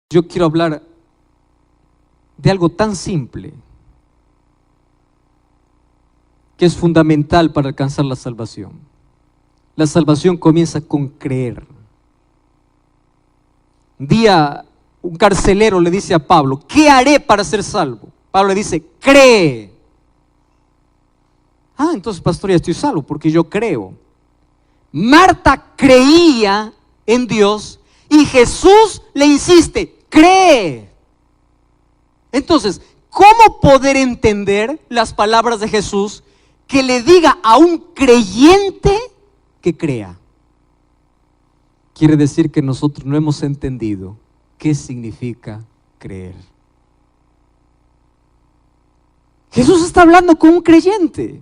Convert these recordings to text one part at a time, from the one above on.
Yo quiero hablar de algo tan simple que es fundamental para alcanzar la salvación. La salvación comienza con creer. Un día un carcelero le dice a Pablo: ¿qué haré para ser salvo? Pablo le dice: cree. Entonces, pastor, ya estoy salvo porque yo creo. Marta creía en Dios y Jesús le insiste: cree. Entonces, ¿cómo poder entender las palabras de Jesús que le diga a un creyente que crea? Quiere decir que nosotros no hemos entendido qué significa creer. Jesús está hablando con un creyente,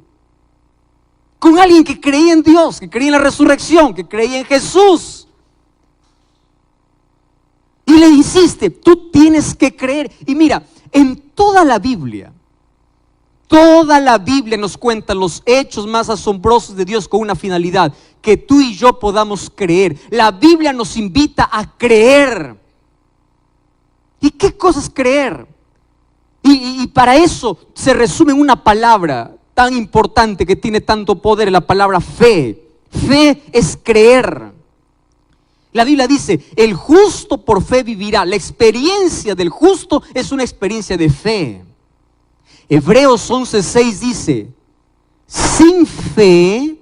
con alguien que creía en Dios, que creía en la resurrección, que creía en Jesús. Y le insiste: tú tienes que creer. Y mira, en toda la Biblia nos cuenta los hechos más asombrosos de Dios con una finalidad: que tú y yo podamos creer. La Biblia nos invita a creer. ¿Y qué cosa es creer? Y para eso se resume en una palabra tan importante que tiene tanto poder, la palabra fe. Fe es creer. La Biblia dice: el justo por fe vivirá. La experiencia del justo es una experiencia de fe. Hebreos 11:6 dice: sin fe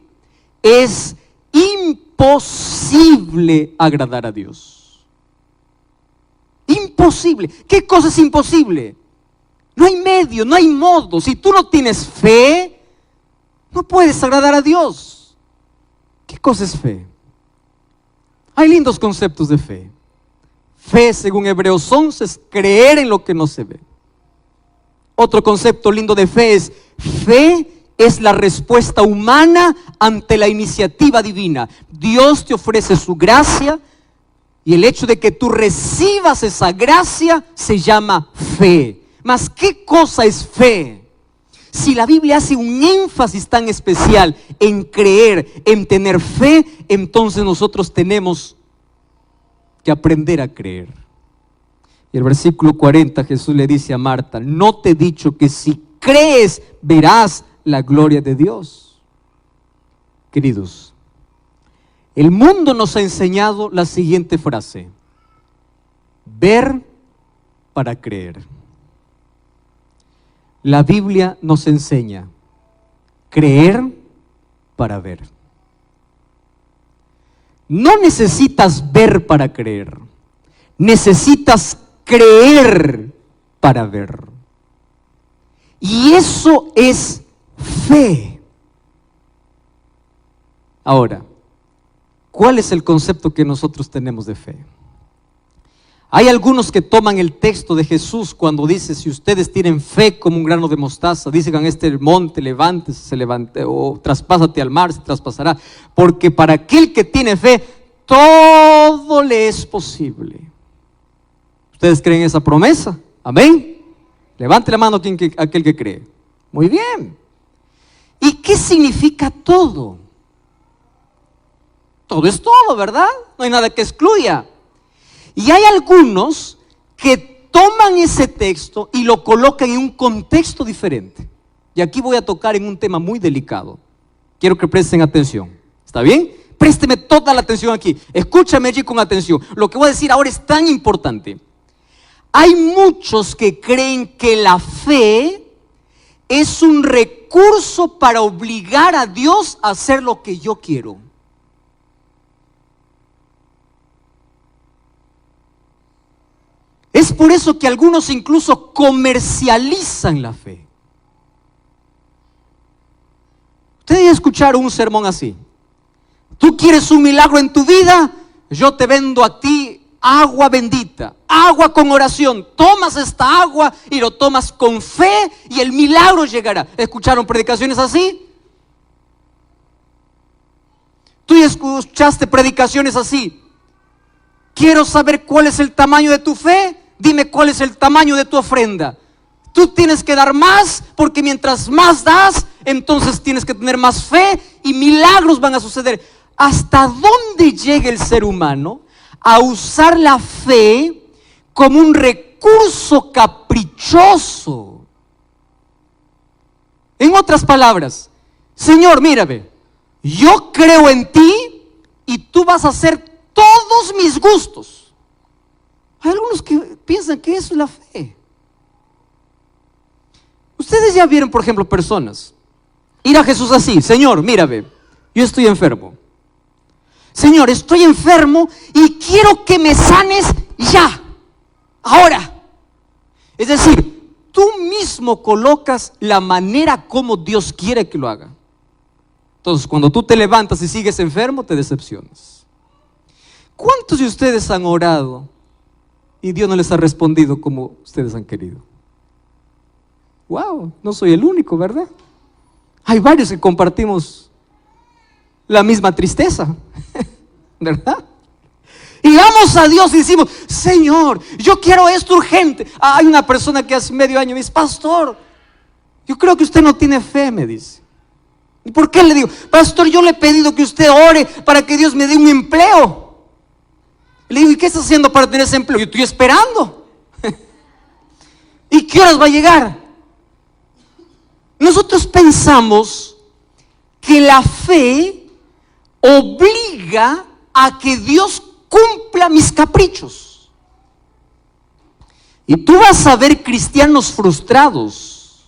es imposible agradar a Dios. Imposible. ¿Qué cosa es imposible? No hay medio, no hay modo. Si tú no tienes fe, no puedes agradar a Dios. ¿Qué cosa es fe? Hay lindos conceptos de fe. Fe, según Hebreos 11, es creer en lo que no se ve. Otro concepto lindo de fe es la respuesta humana ante la iniciativa divina. Dios te ofrece su gracia y el hecho de que tú recibas esa gracia se llama fe. Mas, ¿qué cosa es fe? Si la Biblia hace un énfasis tan especial en creer, en tener fe, entonces nosotros tenemos que aprender a creer. Y el versículo 40, Jesús le dice a Marta: ¿no te he dicho que si crees verás la gloria de Dios? Queridos, el mundo nos ha enseñado la siguiente frase: ver para creer. La Biblia nos enseña creer para ver. No necesitas ver para creer, necesitas creer para ver. Y eso es fe. Ahora, ¿cuál es el concepto que nosotros tenemos de fe? Hay algunos que toman el texto de Jesús cuando dice: si ustedes tienen fe como un grano de mostaza, dicen a este monte: levántese, se levante, o traspásate al mar, se traspasará. Porque para aquel que tiene fe, todo le es posible. ¿Ustedes creen esa promesa? Amén. Levante la mano aquel que cree. Muy bien. ¿Y qué significa todo? Todo es todo, ¿verdad? No hay nada que excluya. Y hay algunos que toman ese texto y lo colocan en un contexto diferente. Y aquí voy a tocar en un tema muy delicado. Quiero que presten atención. ¿Está bien? Présteme toda la atención aquí. Escúchame allí con atención. Lo que voy a decir ahora es tan importante. Hay muchos que creen que la fe es un recurso para obligar a Dios a hacer lo que yo quiero. Es por eso que algunos incluso comercializan la fe. Ustedes escucharon un sermón así: ¿tú quieres un milagro en tu vida? Yo te vendo a ti agua bendita, agua con oración. Tomas esta agua y lo tomas con fe y el milagro llegará. ¿Escucharon predicaciones así? ¿Tú escuchaste predicaciones así? Quiero saber cuál es el tamaño de tu fe. Dime cuál es el tamaño de tu ofrenda. Tú tienes que dar más, porque mientras más das, entonces tienes que tener más fe y milagros van a suceder. ¿Hasta dónde llega el ser humano a usar la fe como un recurso caprichoso. En otras palabras, Señor, mírame, yo creo en ti y tú vas a hacer todos mis gustos. Hay algunos que piensan que eso es la fe. Ustedes ya vieron, por ejemplo, personas ir a Jesús así: Señor, mírame, yo estoy enfermo. Señor, estoy enfermo y quiero que me sanes ya, ahora. Es decir, tú mismo colocas la manera como Dios quiere que lo haga. Entonces, cuando tú te levantas y sigues enfermo, te decepcionas. ¿Cuántos de ustedes han orado y Dios no les ha respondido como ustedes han querido? Wow, no soy el único, ¿verdad? Hay varios que compartimos la misma tristeza, ¿verdad? Y vamos a Dios y decimos: Señor, yo quiero esto urgente. Hay una persona que hace medio año me dice: pastor, yo creo que usted no tiene fe, me dice. ¿Y por qué? Le digo: pastor, yo le he pedido que usted ore para que Dios me dé un empleo. Le digo: ¿y qué está haciendo para tener ese empleo? Yo estoy esperando. ¿Y qué horas va a llegar? Nosotros pensamos que la fe obliga a que Dios cumpla mis caprichos. Y tú vas a ver cristianos frustrados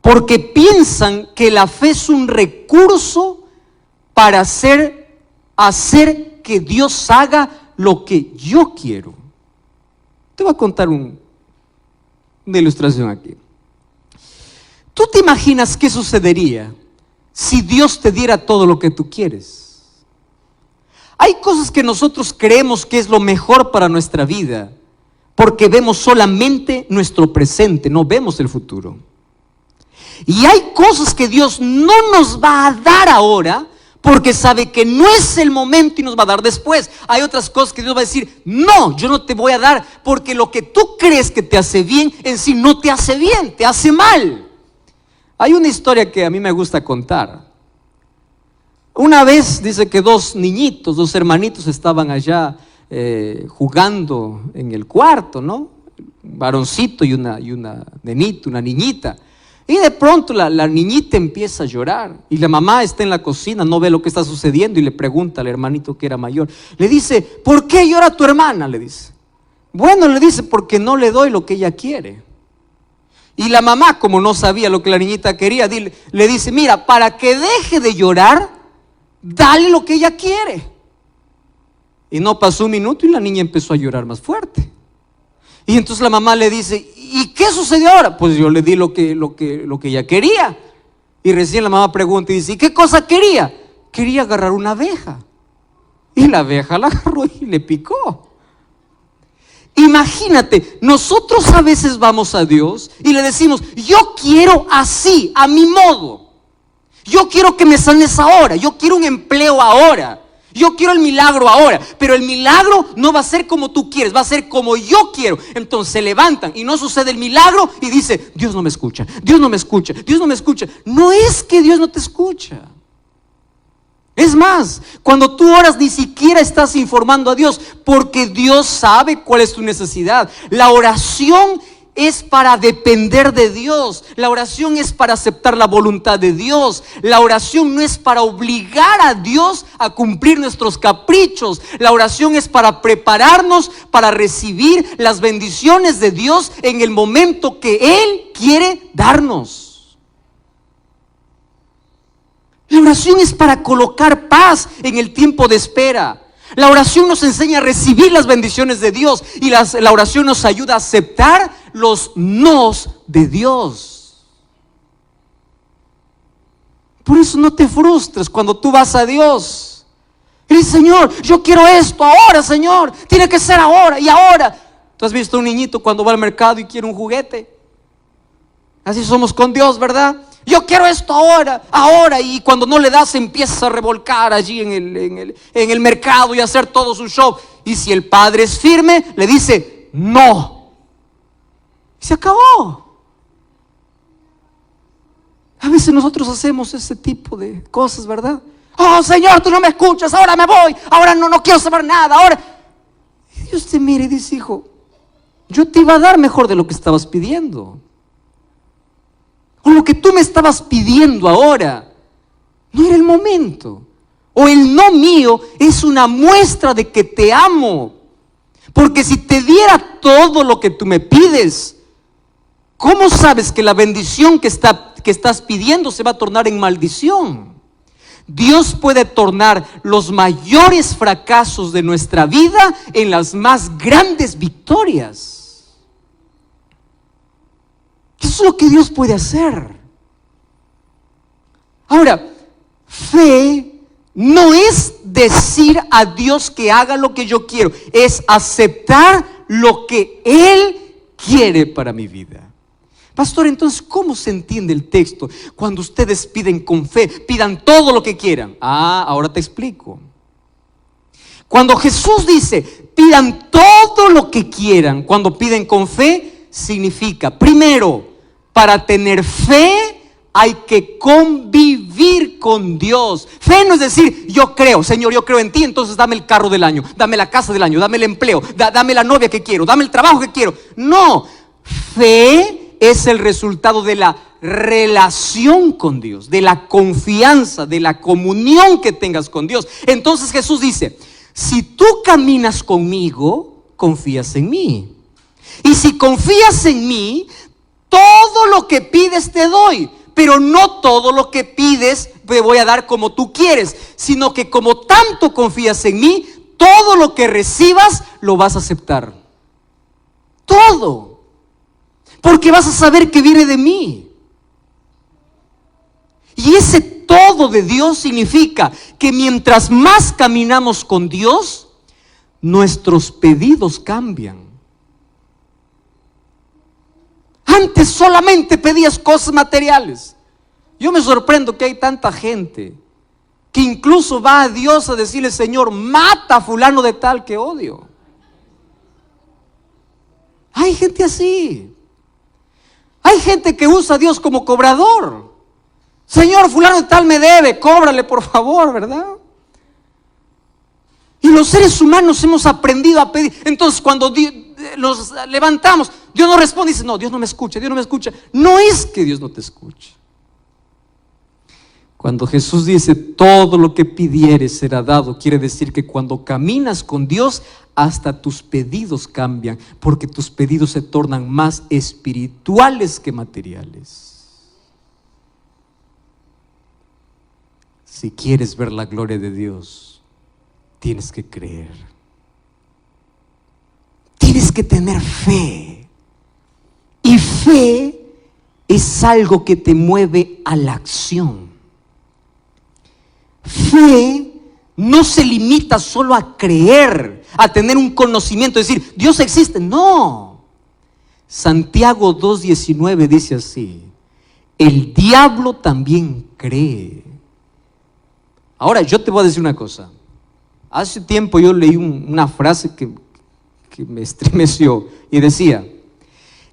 porque piensan que la fe es un recurso para hacer que Dios haga lo que yo quiero. Te voy a contar una ilustración aquí. ¿Tú te imaginas qué sucedería si Dios te diera todo lo que tú quieres? Hay cosas que nosotros creemos que es lo mejor para nuestra vida porque vemos solamente nuestro presente, no vemos el futuro. Y hay cosas que Dios no nos va a dar ahora porque sabe que no es el momento y nos va a dar después. Hay otras cosas que Dios va a decir: no, yo no te voy a dar, porque lo que tú crees que te hace bien en sí no te hace bien, te hace mal. Hay una historia que a mí me gusta contar. Una vez dice que dos hermanitos estaban allá jugando en el cuarto, ¿no? Un varoncito y una nenita, una niñita. Y de pronto la niñita empieza a llorar y la mamá está en la cocina, no ve lo que está sucediendo y le pregunta al hermanito que era mayor. Le dice: ¿por qué llora tu hermana? Le dice. Bueno, le dice: porque no le doy lo que ella quiere. Y la mamá, como no sabía lo que la niñita quería, le dice: mira, para que deje de llorar, dale lo que ella quiere. Y no pasó un minuto y la niña empezó a llorar más fuerte. Y entonces la mamá le dice: ¿y qué sucedió ahora? Pues yo le di lo que ella quería. Y recién la mamá pregunta y dice: ¿y qué cosa quería? Quería agarrar una abeja. Y la abeja la agarró y le picó. Imagínate, nosotros a veces vamos a Dios y le decimos: yo quiero así, a mi modo. Yo quiero que me sanes ahora, yo quiero un empleo ahora, yo quiero el milagro ahora. Pero el milagro no va a ser como tú quieres, va a ser como yo quiero. Entonces se levantan y no sucede el milagro y dice: Dios no me escucha, Dios no me escucha, Dios no me escucha. No es que Dios no te escucha. Es más, cuando tú oras ni siquiera estás informando a Dios, porque Dios sabe cuál es tu necesidad. La oración es para depender de Dios. La oración es para aceptar la voluntad de Dios. La oración no es para obligar a Dios a cumplir nuestros caprichos. La oración es para prepararnos para recibir las bendiciones de Dios en el momento que Él quiere darnos. La oración es para colocar paz en el tiempo de espera. La oración nos enseña a recibir las bendiciones de Dios y la oración nos ayuda a aceptar los nos de Dios. Por eso no te frustres cuando tú vas a Dios y dices: Señor, yo quiero esto ahora, Señor, tiene que ser ahora y ahora. ¿Tú has visto a un niñito cuando va al mercado y quiere un juguete? Así somos con Dios, ¿verdad? Yo quiero esto ahora, y cuando no le das se empieza a revolcar allí en el mercado y a hacer todo su show. Y si el padre es firme, le dice: no. Y se acabó. A veces nosotros hacemos ese tipo de cosas, ¿verdad? Oh, Señor, tú no me escuchas, ahora me voy, ahora no quiero saber nada, ahora. Dios te mira y dice, hijo, yo te iba a dar mejor de lo que estabas pidiendo. O lo que tú me estabas pidiendo ahora, no era el momento. O el no mío es una muestra de que te amo. Porque si te diera todo lo que tú me pides, ¿cómo sabes que la bendición que estás pidiendo se va a tornar en maldición? Dios puede tornar los mayores fracasos de nuestra vida en las más grandes victorias. Eso es lo que Dios puede hacer. Ahora, fe no es decir a Dios que haga lo que yo quiero, es aceptar lo que Él quiere para mi vida. Pastor, entonces, ¿cómo se entiende el texto? Cuando ustedes piden con fe, pidan todo lo que quieran. Ahora te explico. Cuando Jesús dice, pidan todo lo que quieran, cuando piden con fe, significa, primero, para tener fe, hay que convivir con Dios. Fe no es decir, yo creo, Señor, yo creo en ti, entonces dame el carro del año, dame la casa del año, dame el empleo, dame la novia que quiero, dame el trabajo que quiero. No, fe es el resultado de la relación con Dios, de la confianza, de la comunión que tengas con Dios. Entonces Jesús dice, si tú caminas conmigo, confías en mí. Y si confías en mí, todo lo que pides te doy. Pero no todo lo que pides te voy a dar como tú quieres, sino que como tanto confías en mí, todo lo que recibas lo vas a aceptar. Todo. Porque vas a saber que viene de mí. Y ese todo de Dios significa que mientras más caminamos con Dios, nuestros pedidos cambian. Antes solamente pedías cosas materiales. Yo me sorprendo que hay tanta gente que incluso va a Dios a decirle, Señor, mata a fulano de tal que odio. Hay gente así. Hay gente que usa a Dios como cobrador. Señor, fulano de tal me debe, cóbrale por favor, ¿verdad? Y los seres humanos hemos aprendido a pedir. Entonces cuando nos levantamos, Dios no responde y dice, no, Dios no me escucha, Dios no me escucha. No es que Dios no te escuche. Cuando Jesús dice, todo lo que pidieres será dado, quiere decir que cuando caminas con Dios, hasta tus pedidos cambian, porque tus pedidos se tornan más espirituales que materiales. Si quieres ver la gloria de Dios, tienes que creer. Tienes que tener fe. Y fe es algo que te mueve a la acción. Fe no se limita solo a creer, a tener un conocimiento, decir, Dios existe. No. Santiago 2:19 dice así, el diablo también cree. Ahora, yo te voy a decir una cosa. Hace tiempo yo leí una frase que me estremeció y decía,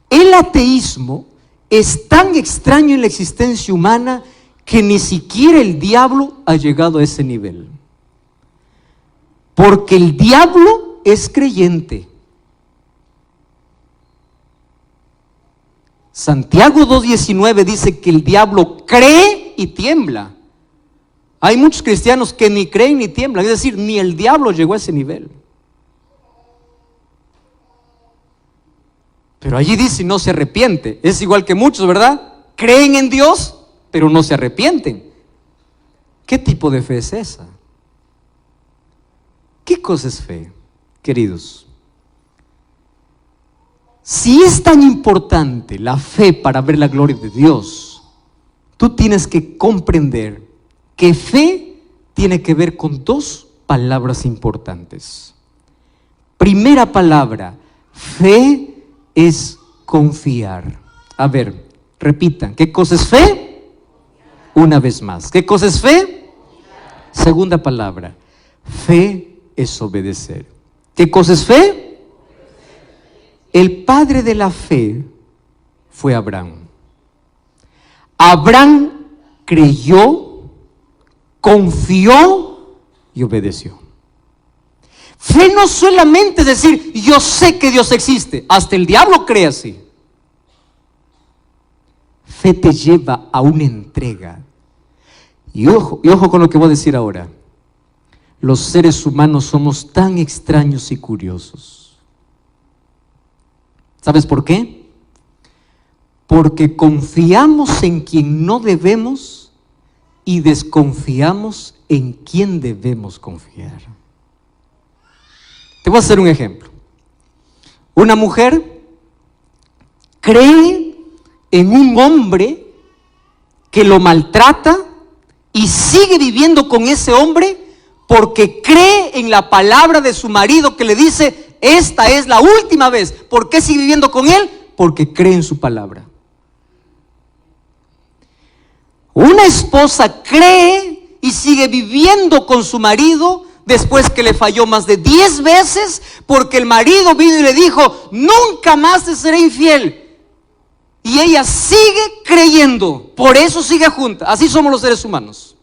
el ateísmo es tan extraño en la existencia humana que ni siquiera el diablo ha llegado a ese nivel. Porque el diablo es creyente. Santiago 2:19 dice que el diablo cree y tiembla. Hay muchos cristianos que ni creen ni tiemblan, es decir, ni el diablo llegó a ese nivel. Pero allí dice no se arrepiente. Es igual que muchos, ¿verdad? Creen en Dios, pero no se arrepienten. ¿Qué tipo de fe es esa? ¿Qué cosa es fe, queridos? Si es tan importante la fe para ver la gloria de Dios, tú tienes que comprender que fe tiene que ver con dos palabras importantes. Primera palabra, fe es confiar. A ver, repitan, ¿qué cosa es fe? Una vez más, ¿qué cosa es fe? Segunda palabra, fe es obedecer. ¿Qué cosa es fe? El padre de la fe fue Abraham. Abraham creyó, confió y obedeció. Fe no solamente es decir, yo sé que Dios existe. Hasta el diablo cree así. Fe te lleva a una entrega. Y ojo con lo que voy a decir ahora. Los seres humanos somos tan extraños y curiosos. ¿Sabes por qué? Porque confiamos en quien no debemos y desconfiamos en quien debemos confiar. Te voy a hacer un ejemplo. Una mujer cree en un hombre que lo maltrata y sigue viviendo con ese hombre porque cree en la palabra de su marido que le dice, esta es la última vez. ¿Por qué sigue viviendo con él? Porque cree en su palabra. Una esposa cree y sigue viviendo con su marido después que le falló más de 10 veces porque el marido vino y le dijo, nunca más te seré infiel. Y ella sigue creyendo, por eso sigue junta. Así somos los seres humanos.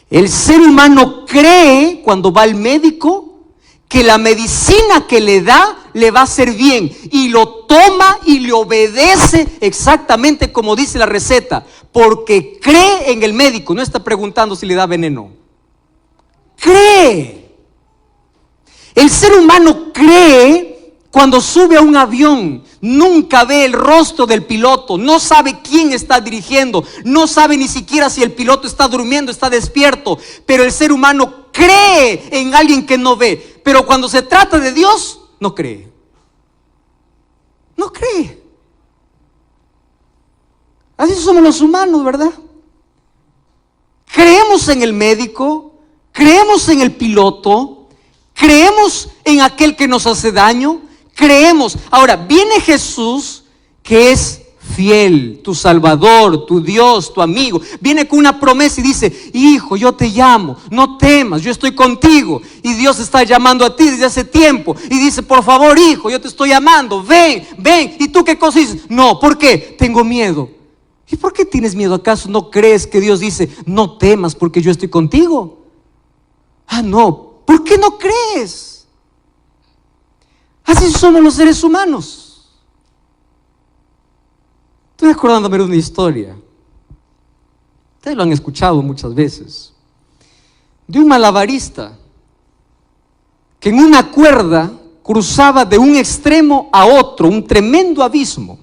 El ser humano cree cuando va al médico que la medicina que le da le va a hacer bien y lo toma y le obedece exactamente como dice la receta, porque cree en el médico, no está preguntando si le da veneno. Cree. El ser humano cree cuando sube a un avión, nunca ve el rostro del piloto, no sabe quién está dirigiendo, no sabe ni siquiera si el piloto está durmiendo, está despierto, pero el ser humano cree en alguien que no ve, pero cuando se trata de Dios, no cree. No cree. Así somos los humanos, ¿verdad? Creemos en el médico, creemos en el piloto, creemos en aquel que nos hace daño, creemos. Ahora, viene Jesús, que es fiel, tu Salvador, tu Dios, tu amigo. Viene con una promesa y dice, hijo, yo te llamo, no temas, yo estoy contigo. Y Dios está llamando a ti desde hace tiempo. Y dice, por favor, hijo, yo te estoy llamando, ven, ven. ¿Y tú qué cosa dices? No, ¿por qué? Tengo miedo. ¿Y por qué tienes miedo? ¿Acaso no crees que Dios dice, no temas porque yo estoy contigo? Ah, no, ¿por qué no crees? Así somos los seres humanos. Estoy acordándome de una historia. Ustedes lo han escuchado muchas veces. De un malabarista que en una cuerda cruzaba de un extremo a otro, un tremendo abismo,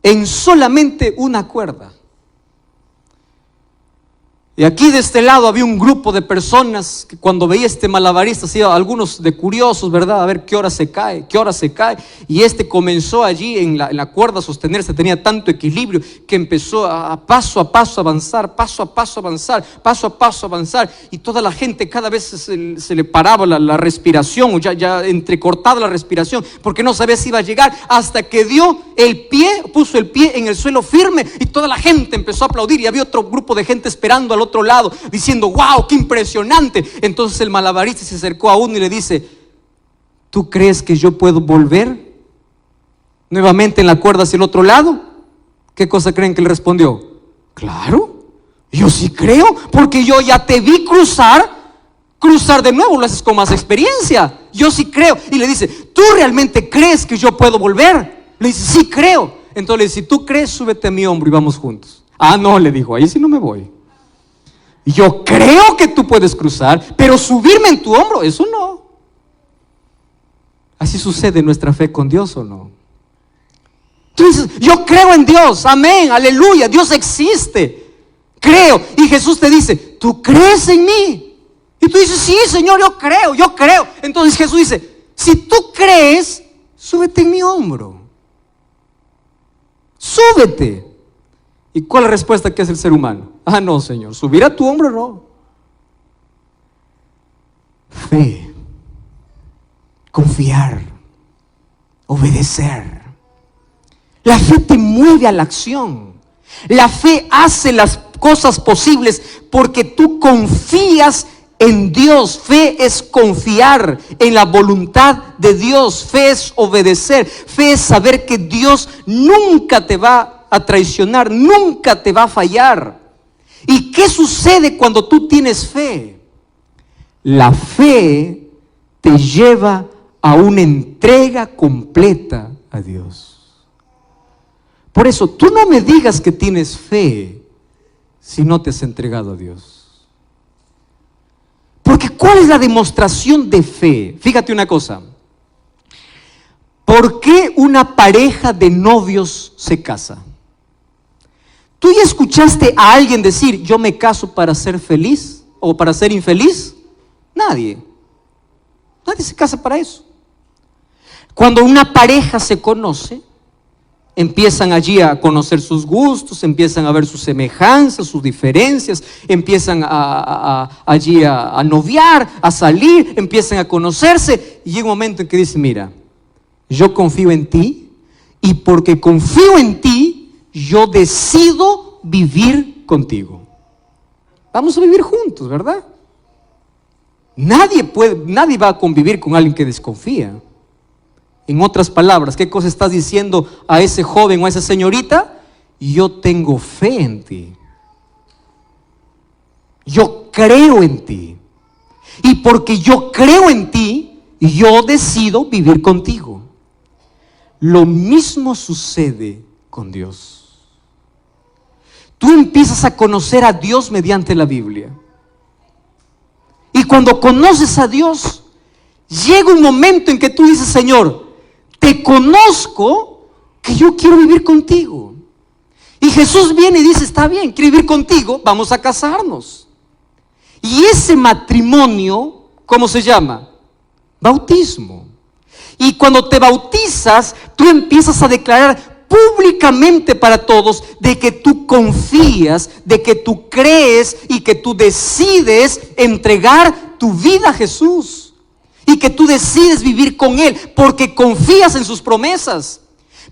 en solamente una cuerda. Y aquí de este lado había un grupo de personas que cuando veía este malabarista, algunos de curiosos, ¿verdad? A ver qué hora se cae, qué hora se cae. Y este comenzó allí en la cuerda a sostenerse, tenía tanto equilibrio que empezó a paso avanzar, paso a paso avanzar. Y toda la gente cada vez se le paraba la respiración, o ya entrecortada la respiración, porque no sabía si iba a llegar, hasta que puso el pie en el suelo firme y toda la gente empezó a aplaudir y había otro grupo de gente esperando al otro lado, diciendo, wow, qué impresionante. Entonces el malabarista se acercó a uno y le dice, ¿tú crees que yo puedo volver nuevamente en la cuerda hacia el otro lado? ¿Qué cosa creen que le respondió? Claro, yo sí creo, porque yo ya te vi cruzar de nuevo, lo haces con más experiencia. Yo sí creo. Y le dice, ¿tú realmente crees que yo puedo volver? Le dice, sí creo. Entonces le dice, si tú crees, súbete a mi hombro y vamos juntos. Ah, no, le dijo, ahí sí no me voy. Yo creo que tú puedes cruzar, pero subirme en tu hombro, eso no. Así sucede nuestra fe con Dios, ¿o no? Tú dices, yo creo en Dios, amén, aleluya, Dios existe, creo. Y Jesús te dice, ¿tú crees en mí? Y tú dices, sí, Señor, yo creo. Entonces Jesús dice, si tú crees, súbete en mi hombro. Súbete. ¿Y cuál es la respuesta que hace el ser humano? Ah, no, Señor, subir a tu hombro no. Fe, confiar, obedecer. La fe te mueve a la acción. La fe hace las cosas posibles porque tú confías en Dios. Fe es confiar en la voluntad de Dios. Fe es obedecer. Fe es saber que Dios nunca te va a traicionar, nunca te va a fallar. ¿Y qué sucede cuando tú tienes fe? La fe te lleva a una entrega completa a Dios. Por eso, tú no me digas que tienes fe si no te has entregado a Dios. Porque ¿cuál es la demostración de fe? Fíjate una cosa. ¿Por qué una pareja de novios se casa? ¿Tú ya escuchaste a alguien decir, yo me caso para ser feliz o para ser infeliz? Nadie. Nadie se casa para eso. Cuando una pareja se conoce, empiezan allí a conocer sus gustos, empiezan a ver sus semejanzas, sus diferencias, empiezan allí a noviar, a salir, empiezan a conocerse, y llega un momento en que dicen, mira, yo confío en ti, y porque confío en ti, yo decido vivir contigo. Vamos a vivir juntos, ¿verdad? Nadie va a convivir con alguien que desconfía. En otras palabras, ¿qué cosa estás diciendo a ese joven o a esa señorita? Yo tengo fe en ti. Yo creo en ti. Y porque yo creo en ti, yo decido vivir contigo. Lo mismo sucede con Dios. Tú empiezas a conocer a Dios mediante la Biblia. Y cuando conoces a Dios, llega un momento en que tú dices, Señor, te conozco, que yo quiero vivir contigo. Y Jesús viene y dice, está bien, quiero vivir contigo, vamos a casarnos. Y ese matrimonio, ¿cómo se llama? Bautismo. Y cuando te bautizas, tú empiezas a declarar públicamente para todos de que tú confías, de que tú crees y que tú decides entregar tu vida a Jesús y que tú decides vivir con Él porque confías en sus promesas.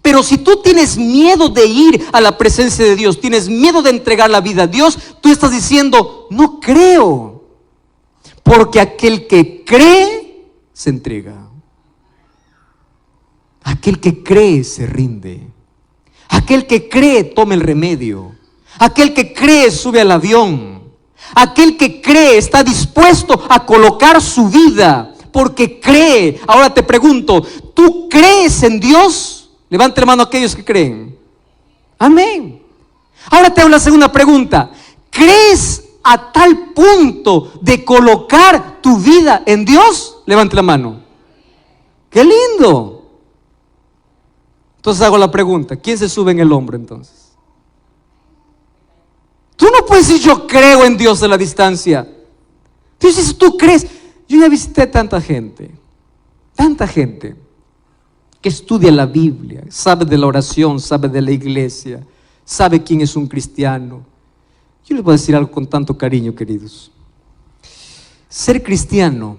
Pero si tú tienes miedo de ir a la presencia de Dios, tienes miedo de entregar la vida a Dios, tú estás diciendo, no creo, porque aquel que cree se entrega. Aquel que cree se rinde. Aquel que cree toma el remedio. Aquel que cree sube al avión. Aquel que cree está dispuesto a colocar su vida porque cree. Ahora te pregunto, ¿tú crees en Dios? Levante la mano a aquellos que creen. Amén. Ahora te hago la segunda pregunta. ¿Crees a tal punto de colocar tu vida en Dios? Levante la mano. ¡Qué lindo! Entonces hago la pregunta, ¿quién se sube en el hombro entonces? Tú no puedes decir yo creo en Dios a la distancia. Tú dices, tú crees. Yo ya visité tanta gente que estudia la Biblia, sabe de la oración, sabe de la iglesia, sabe quién es un cristiano. Yo les voy a decir algo con tanto cariño, queridos. Ser cristiano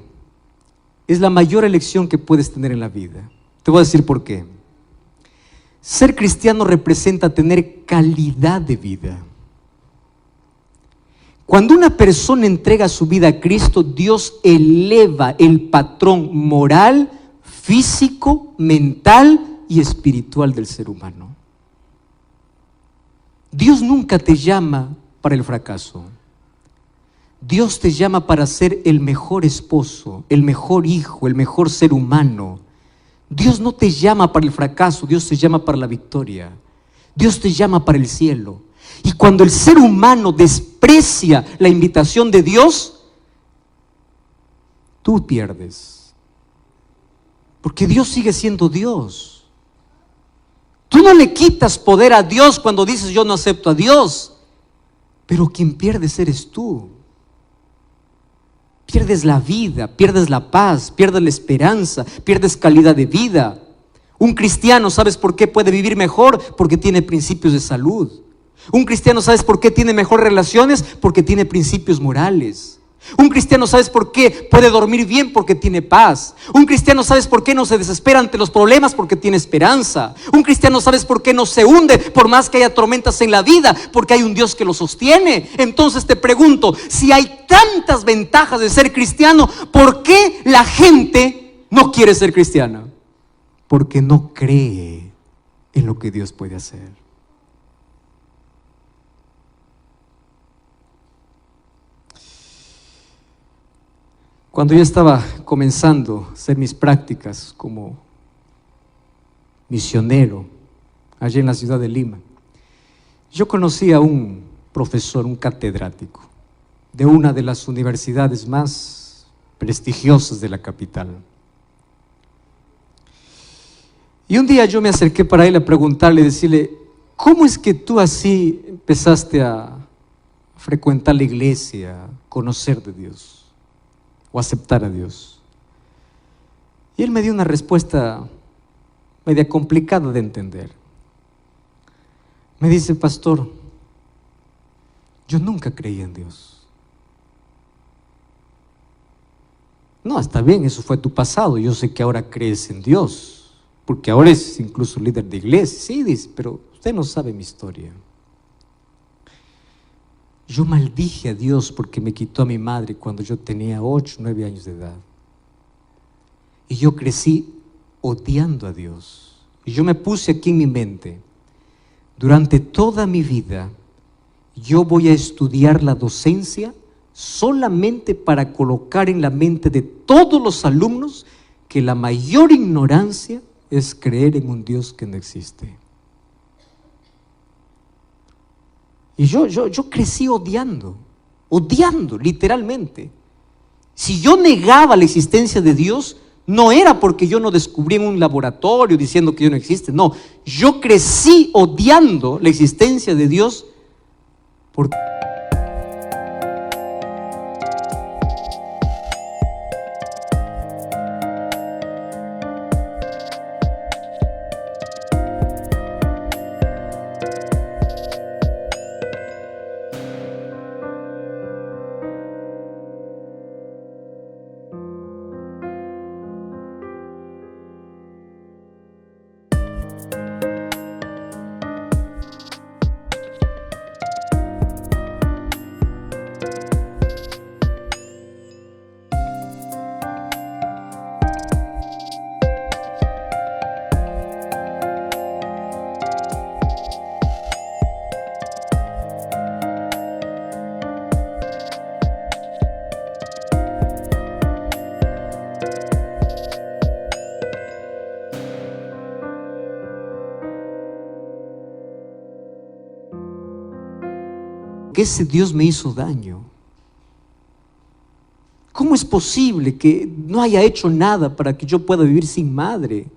es la mayor elección que puedes tener en la vida. Te voy a decir por qué. Ser cristiano representa tener calidad de vida. Cuando una persona entrega su vida a Cristo, Dios eleva el patrón moral, físico, mental y espiritual del ser humano. Dios nunca te llama para el fracaso. Dios te llama para ser el mejor esposo, el mejor hijo, el mejor ser humano. Dios no te llama para el fracaso, Dios te llama para la victoria. Dios te llama para el cielo. Y cuando el ser humano desprecia la invitación de Dios, tú pierdes. Porque Dios sigue siendo Dios. Tú no le quitas poder a Dios cuando dices yo no acepto a Dios. Pero quien pierdes eres tú. Pierdes la vida, pierdes la paz, pierdes la esperanza, pierdes calidad de vida. Un cristiano, ¿sabes por qué puede vivir mejor? Porque tiene principios de salud. Un cristiano, ¿sabes por qué tiene mejores relaciones? Porque tiene principios morales. Un cristiano, ¿sabes por qué puede dormir bien? Porque tiene paz. Un cristiano, ¿sabes por qué no se desespera ante los problemas? Porque tiene esperanza. Un cristiano, ¿sabes por qué no se hunde por más que haya tormentas en la vida? Porque hay un Dios que lo sostiene. Entonces te pregunto, si hay tantas ventajas de ser cristiano, ¿por qué la gente no quiere ser cristiana? Porque no cree en lo que Dios puede hacer. Cuando yo estaba comenzando a hacer mis prácticas como misionero allí en la ciudad de Lima, yo conocí a un profesor, un catedrático de una de las universidades más prestigiosas de la capital. Y un día yo me acerqué para él a preguntarle, decirle: ¿cómo es que tú así empezaste a frecuentar la iglesia, a conocer de Dios o aceptar a Dios? Y él me dio una respuesta media complicada de entender. Me dice: pastor, yo nunca creí en Dios. No, está bien, eso fue tu pasado, yo sé que ahora crees en Dios, porque ahora es incluso líder de iglesia. Sí, dice, pero usted no sabe mi historia. Yo maldije a Dios porque me quitó a mi madre cuando yo tenía 8, 9 años de edad. Y yo crecí odiando a Dios. Y yo me puse aquí en mi mente: durante toda mi vida yo voy a estudiar la docencia solamente para colocar en la mente de todos los alumnos que la mayor ignorancia es creer en un Dios que no existe. Y yo crecí odiando, literalmente. Si yo negaba la existencia de Dios, no era porque yo no descubrí en un laboratorio diciendo que Dios no existe. No, yo crecí odiando la existencia de Dios porque... que ese Dios me hizo daño. ¿Cómo es posible que no haya hecho nada para que yo pueda vivir sin madre?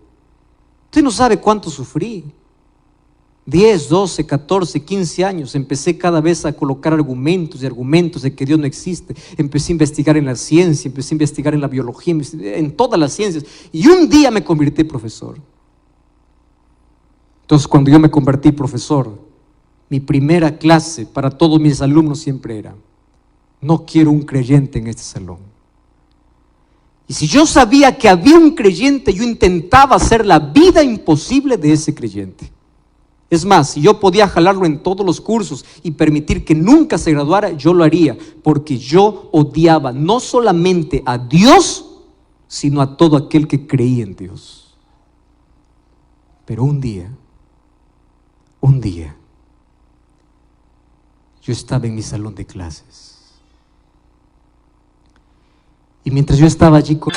Usted no sabe cuánto sufrí. 10, 12, 14, 15 años empecé cada vez a colocar argumentos y argumentos de que Dios no existe. Empecé a investigar en la ciencia, empecé a investigar en la biología, en todas las ciencias. Y un día me convertí en profesor. Entonces, cuando yo me convertí en profesor, mi primera clase para todos mis alumnos siempre era: no quiero un creyente en este salón. Y si yo sabía que había un creyente, yo intentaba hacer la vida imposible de ese creyente. Es más, si yo podía jalarlo en todos los cursos y permitir que nunca se graduara, yo lo haría, porque yo odiaba no solamente a Dios, sino a todo aquel que creía en Dios. Pero un día, yo estaba en mi salón de clases. Y mientras yo estaba allí con...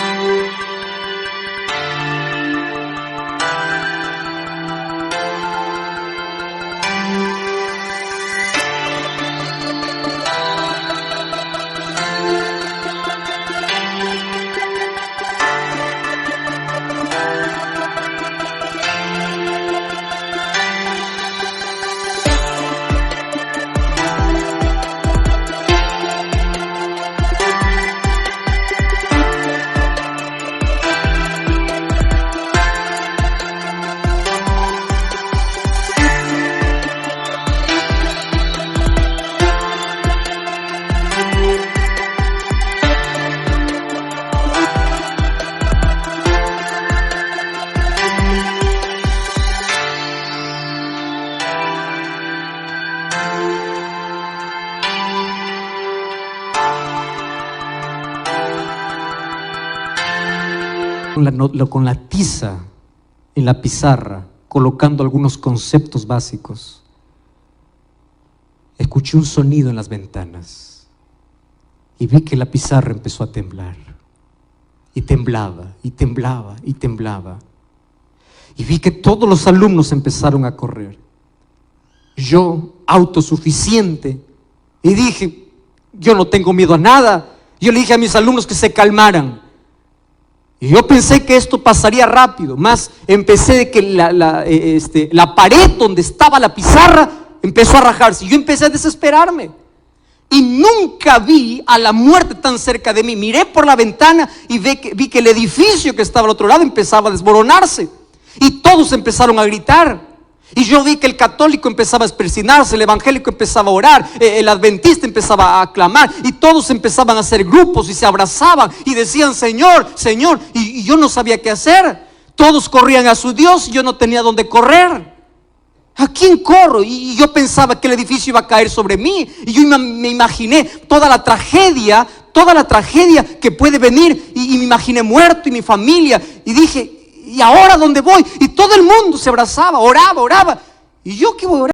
con la tiza en la pizarra, colocando algunos conceptos básicos, escuché un sonido en las ventanas y vi que la pizarra empezó a temblar. y temblaba, y temblaba, y temblaba. Y vi que todos los alumnos empezaron a correr. Yo, autosuficiente, y dije, yo no tengo miedo a nada. Yo le dije a mis alumnos que se calmaran. Y yo pensé que esto pasaría rápido, más empecé de que la pared donde estaba la pizarra empezó a rajarse. Y yo empecé a desesperarme. Y nunca vi a la muerte tan cerca de mí. Miré por la ventana y vi que el edificio que estaba al otro lado empezaba a desmoronarse. Y todos empezaron a gritar. Y yo vi que el católico empezaba a persinarse, el evangélico empezaba a orar, el adventista empezaba a clamar, y todos empezaban a hacer grupos y se abrazaban y decían, Señor, Señor, y yo no sabía qué hacer. Todos corrían a su Dios y yo no tenía dónde correr. ¿A quién corro? Y yo pensaba que el edificio iba a caer sobre mí, y yo me imaginé toda la tragedia que puede venir, y me imaginé muerto y mi familia, y dije, ¿y ahora dónde voy? Y todo el mundo se abrazaba, oraba. ¿Y yo qué voy a orar?